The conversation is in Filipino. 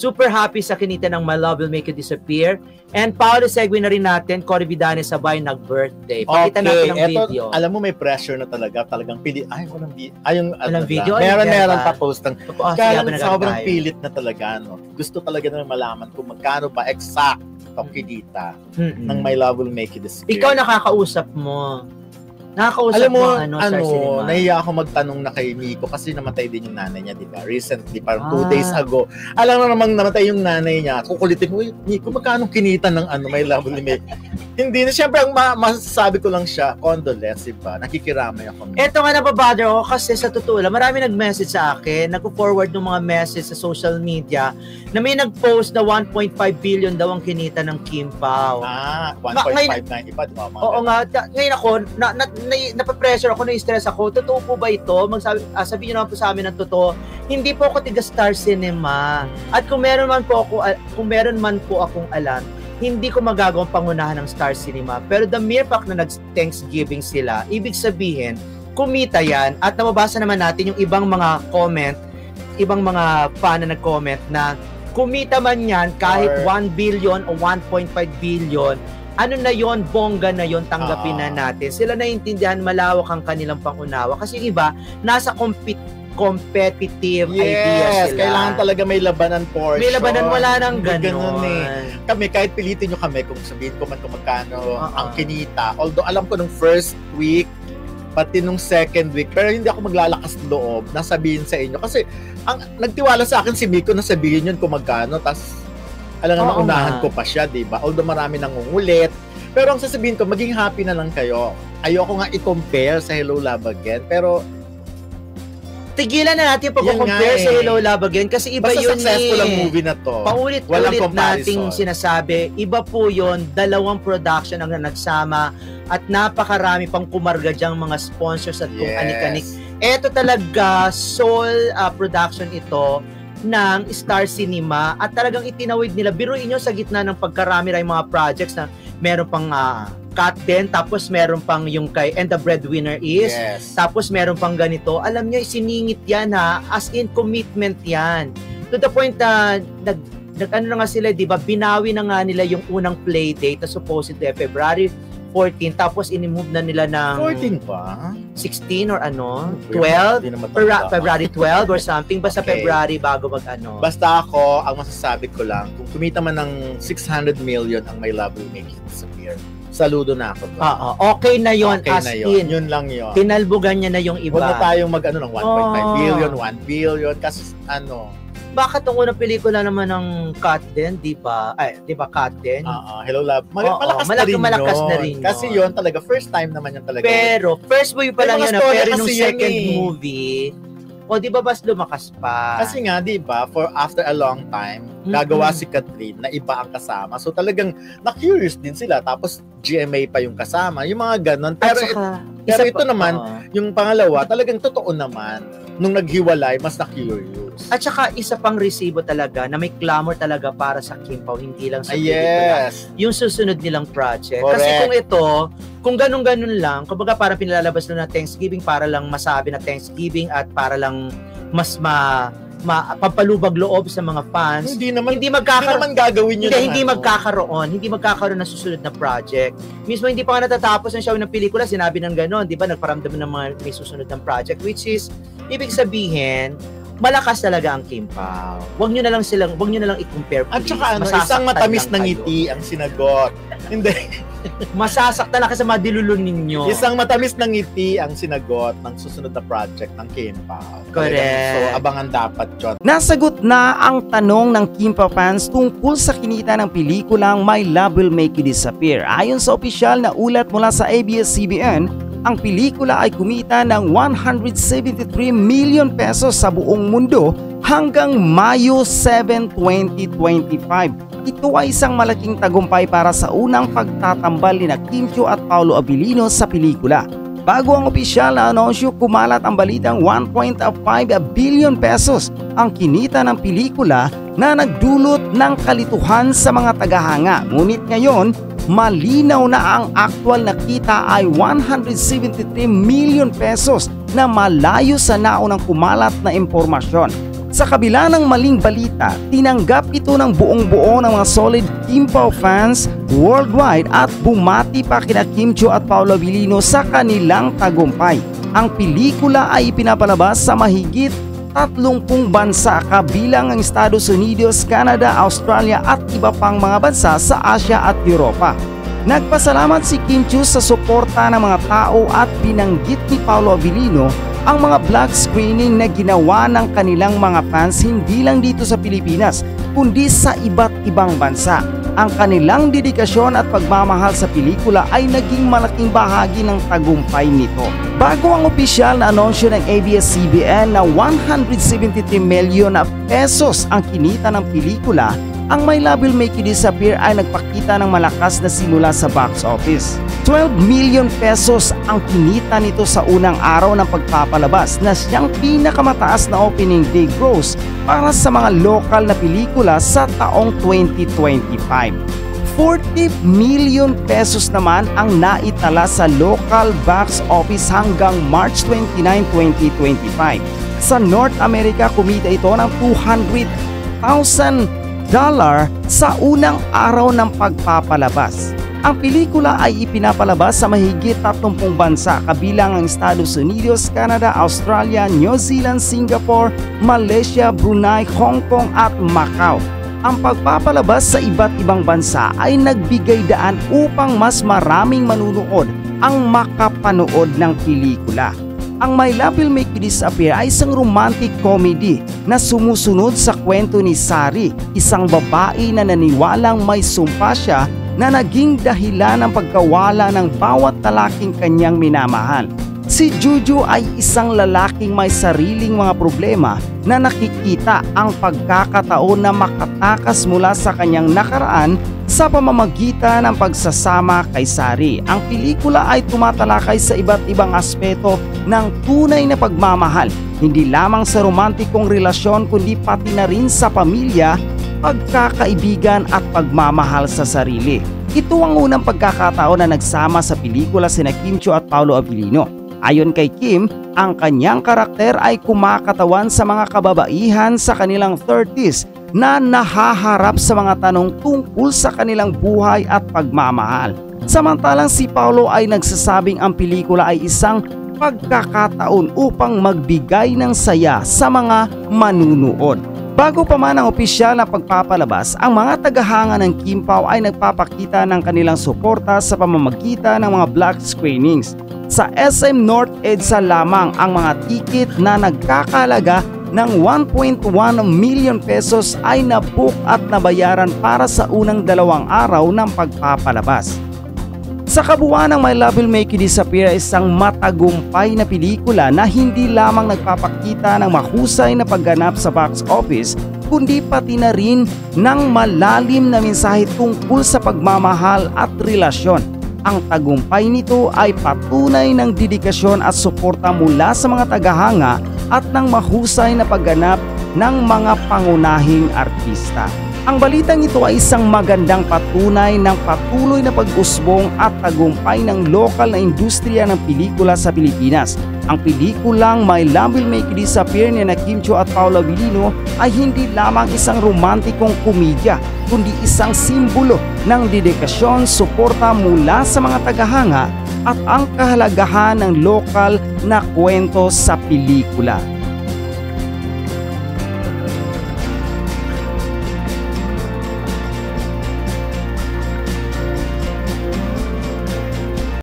Super happy sa kinita ng My Love Will Make You Disappear. And Paolo, segue na rin natin, Cory Vidane sabay nag-birthday. Pakita natin ang video. Alam mo, may pressure na talagang pili. Ay, walang video. Meron pa post ng kaya sobrang tayo. pilit na talaga. No? Gusto talaga na malaman kung magkano ba exact ang kinita ng My Love Will Make You Disappear. Ikaw nakakausap mo. Alam mo, Star Cinema. nahiya ako magtanong na kay Miko kasi namatay din yung nanay niya, di ba? Recently, parang 2 days ago. Alam mo namang namatay yung nanay niya. Kukulitin ko, Miko, magkano kinita ng My Love Will Make? Hindi na, siyempre, ang masasabi ko lang siya, condolence, diba? Nakikiramay ako. Eto nga, nababother ako kasi sa totoo lang, marami nag-message sa akin, nag-forward ng mga message sa social media na may nag-post na 1.5 billion daw ang kinita ng Kim Pao. 1.59 iba, diba? Oo nga, ngayon ako, napapressure ako, na-stress ako. Totoo po ba ito? Sabihin nyo naman po sa amin ng totoo. Hindi po ako tiga Star Cinema. At kung meron man po akong alam, hindi ko magagawang pangunahan ng Star Cinema. Pero the mere fact na nag-Thanksgiving sila, ibig sabihin, kumita yan. At nababasa naman natin yung ibang mga comment, ibang mga fan na nag-comment na kumita man yan kahit 1 billion o 1.5 billion, ano na yon, bongga na yon, tanggapin na natin. Sila naiintindihan, malawak ang kanilang pangunawa. Kasi yung iba, nasa competitive idea sila. Kailangan talaga may labanan portion. May labanan, wala nang ganun. Kami, kahit pilitin nyo kami kung sabihin ko man kung magkano ang kinita. Although alam ko nung first week, pati nung second week, pero hindi ako maglalakas loob na sabihin sa inyo. Kasi ang nagtiwala sa akin si Miko na sabihin yun kung magkano, tas alam nga, maunahan ko pa siya, diba? Although marami nangungulit. Pero ang sasabihin ko, maging happy na lang kayo. Ayoko nga i-compare sa Hello Love Again, pero tigilan na natin pag-compare sa Hello Love Again kasi iba basta yun successful ang movie na to. Paulit-ulit nating sinasabi, iba po yun, dalawang production ang nagsama at napakarami pang kumarga dyang mga sponsors at kung anik-anik. Ito talaga, sole production ito ng Star Cinema at talagang itinawid nila. Biruin nyo sa gitna ng pagkarami rin mga projects na meron pang Cut din, tapos meron pang yung kay And the Breadwinner Is, tapos meron pang ganito. Alam nyo, isiningit yan as in commitment yan. To the point na ano na nga sila, di ba, binawi na nga nila yung unang play date na supposedly February 14, tapos inimove na nila ng 14 pa? 16 or 12, February 12 or something, basta February bago Basta ako, ang masasabi ko lang, kung kumita man ng 600 million ang My Love Will Make You Disappear, saludo na ako. Okay na yun, as in. Yun lang yun. Tinalbugan niya na yung iba. Huwag na tayong ng 1.5 billion, 1 billion, kasi bakit ang unang pelikula naman ng Cut din, di ba? Ay, di ba Cut din? Hello Love. Malakas na rin. Kasi yun talaga, first time naman yun talaga. Pero, first movie pa lang yun, pero nung second movie, di ba mas lumakas pa? Kasi nga, di ba, after a long time, gagawa si Catherine na iba ang kasama. So talagang na-curious din sila. Tapos GMA pa yung kasama. Yung mga ganon. Pero ito naman, yung pangalawa, talagang totoo naman. Nung naghiwalay, mas na-curious. At saka isa pang resibo talaga na may clamor talaga para sa Kim Pao, hindi lang sa pelikula. Yung susunod nilang project. Correct. Kasi kung ganun-ganun lang, kumbaga parang pinalalabas na Thanksgiving para lang masabi na Thanksgiving at para lang mas papalubag loob sa mga fans. Hindi naman gagawin yun. Hindi magkakaroon ng susunod na project. Mismo hindi pa nga natatapos ang show ng pelikula, sinabi ng gano'n, di ba? Nagparamdam ng mga may susunod ng project, which is, ibig sabihin, malakas talaga ang Kim Pao. Huwag nyo na lang i-compare, please. At saka isang matamis na ngiti ang sinagot. Hindi. Masasaktan na kasi madilulun ninyo. Isang matamis na ngiti ang sinagot ng susunod na project ng Kim Pao. Correct. So, abangan dapat yun. Nasagot na ang tanong ng Kim Pao fans tungkol sa kinita ng pelikulang My Love Will Make You Disappear. Ayon sa opisyal na ulat mula sa ABS-CBN, ang pelikula ay kumita ng 173 million pesos sa buong mundo hanggang Mayo 7, 2025. Ito ay isang malaking tagumpay para sa unang pagtatambal ni Kim Chiu at Paolo Abilino sa pelikula. Bago ang opisyal na anunsyo, kumalat ang balitang 1.5 billion pesos ang kinita ng pelikula na nagdulot ng kalituhan sa mga tagahanga. Ngunit ngayon, malinaw na ang aktual na kita ay 173 million pesos na malayo sa naunang kumalat na impormasyon. Sa kabila ng maling balita, tinanggap ito ng buong-buo ng mga solid Kim Pao fans worldwide at bumati pa kina Kim Chiu at Paolo Abilino sa kanilang tagumpay. Ang pelikula ay ipinapalabas sa mahigit 30 bansa kabilang ang Estados Unidos, Canada, Australia at iba pang mga bansa sa Asia at Europa. Nagpasalamat si Kim Chiu sa suporta ng mga tao at binanggit ni Paolo Abilino ang mga vlog screening na ginawa ng kanilang mga fans hindi lang dito sa Pilipinas kundi sa iba't ibang bansa. Ang kanilang dedikasyon at pagmamahal sa pelikula ay naging malaking bahagi ng tagumpay nito. Bago ang opisyal na anunsyo ng ABS-CBN na 173 milyon na pesos ang kinita ng pelikula, ang My Love Will Make You Disappear ay nagpakita ng malakas na simula sa box office. 12 million pesos ang kinita nito sa unang araw ng pagpapalabas na siyang pinakamataas na opening day gross para sa mga lokal na pelikula sa taong 2025. 40 million pesos naman ang naitala sa local box office hanggang March 29, 2025. Sa North America, kumita ito ng $200,000 sa unang araw ng pagpapalabas. Ang pelikula ay ipinapalabas sa mahigit 30 bansa kabilang ang Estados Unidos, Canada, Australia, New Zealand, Singapore, Malaysia, Brunei, Hong Kong at Macau. Ang pagpapalabas sa iba't ibang bansa ay nagbigay daan upang mas maraming manunood ang makapanood ng pelikula. Ang My Love Will Make You Disappear ay isang romantic comedy na sumusunod sa kwento ni Sari, isang babae na naniwalang may sumpa siya na naging dahilan ng pagkawala ng bawat lalaking kanyang minamahal. Si Juju ay isang lalaking may sariling mga problema na nakikita ang pagkakataon na makatakas mula sa kanyang nakaraan sa pamamagitan ng pagsasama kay Sari. Ang pelikula ay tumatalakay sa iba't ibang aspeto ng tunay na pagmamahal, hindi lamang sa romantikong relasyon kundi pati na rin sa pamilya, pagkakaibigan at pagmamahal sa sarili. Ito ang unang pagkakataon na nagsama sa pelikula sina Kim Chiu at Paolo Abilino. Ayon kay Kim, ang kanyang karakter ay kumakatawan sa mga kababaihan sa kanilang 30s na nahaharap sa mga tanong tungkol sa kanilang buhay at pagmamahal. Samantalang si Paolo ay nagsasabing ang pelikula ay isang pagkakataon upang magbigay ng saya sa mga manunood. Bago pa man ang opisyal na pagpapalabas, ang mga tagahanga ng Kim Pao ay nagpapakita ng kanilang suporta sa pamamagitan ng mga vlog screenings. Sa SM North EDSA lamang ang mga ticket na nagkakalaga ng 1.1 million pesos ay nabook at nabayaran para sa unang 2 araw ng pagpapalabas. Sa kabuuan ng My Love Will Make You Disappear ay isang matagumpay na pelikula na hindi lamang nagpapakita ng mahusay na pagganap sa box office kundi pati na rin ng malalim na mensahe tungkol sa pagmamahal at relasyon. Ang tagumpay nito ay patunay ng dedikasyon at suporta mula sa mga tagahanga at ng mahusay na pagganap ng mga pangunahing artista. Ang balitang ito ay isang magandang patunay ng patuloy na pag-usbong at tagumpay ng lokal na industriya ng pelikula sa Pilipinas. Ang pelikulang My Love Will Make You Disappear ni Kim Chiu at Paolo Abilino ay hindi lamang isang romantikong komedya, kundi isang simbolo ng dedikasyon, suporta mula sa mga tagahanga at ang kahalagahan ng lokal na kwento sa pelikula.